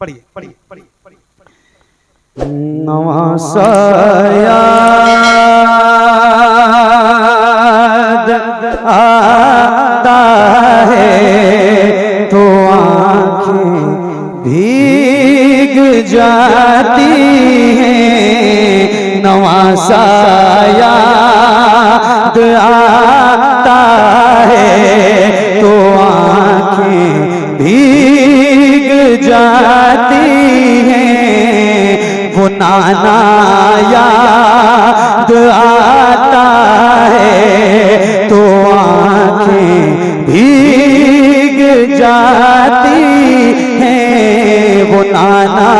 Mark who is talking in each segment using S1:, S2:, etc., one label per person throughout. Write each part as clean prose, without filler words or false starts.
S1: पढ़िए पढ़िए पढ़िए पढ़िए।
S2: नवासा आता है तो आँखें भीग जाती हैं। नवासा याद आता है तो आँखें भीग जाती हैं। वो नाना याद आता है तो आँखें भीग जाती हैं। वो नाना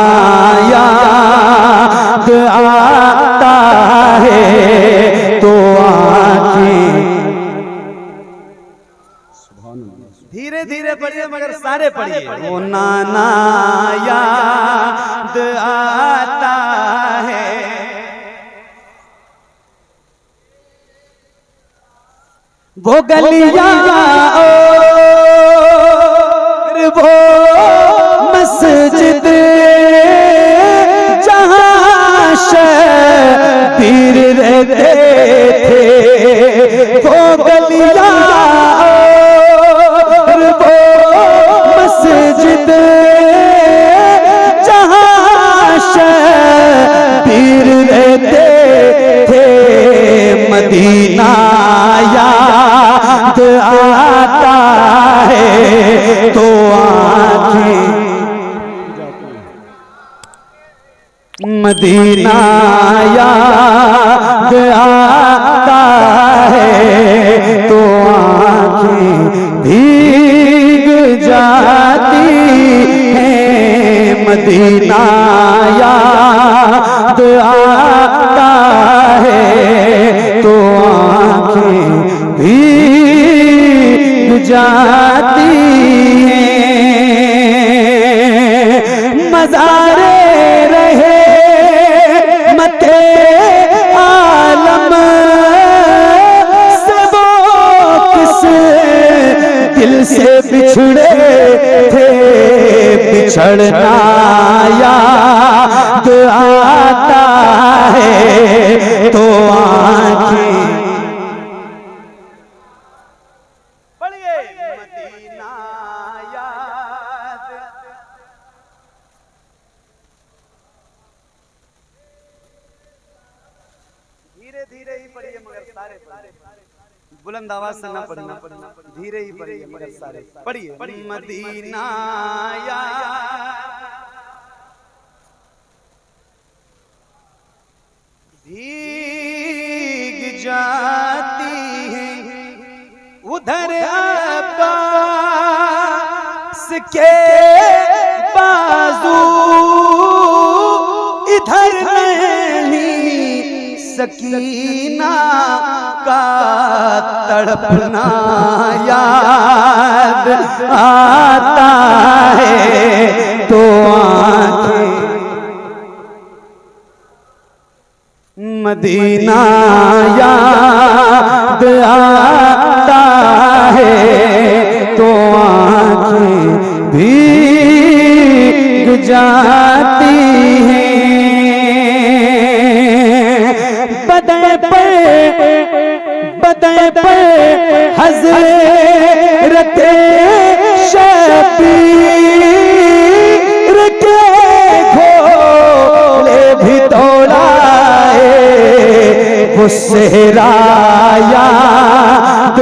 S2: याद आता है तो आँखें।
S1: धीरे धीरे पढ़िए मगर सारे पढ़िए।
S2: वो नाना याद आता है। वो गलियां और वो मस्जिद जहां शबीर रहते थे। वो गलियां और वो मस्जिद जहां शबीर रहते थे। मदीना याद आता है तो आँखें। मदीना याद आता है तो आँखें भीग जाती हैं। मदीना याद आता है तो आँखें भीग जाती हैं। मज़ारे रहे मते आलम से वो किस दिल से बिछड़े थे। बिछड़ना याद आता है तो आँखें।
S1: पढ़िए
S2: मदीना याद।
S1: धीरे धीरे ही पढ़िए मगर सारे पढ़िए। बुलंद आवाज से ना पढ़ना, धीरे ही पढ़िए मगर सारे पढ़िए।
S2: मदीना याद भीग जाती है। उधर अब्बास के बाजू इधर नहीं सकीना का तड़पना याद आता है तो आँखें। मदीना याद आता है तो आँखें भीग जाती हैं। बदन पे हज़रत शबीर के घोड़े भी दौड़ाए। वो सेहरा याद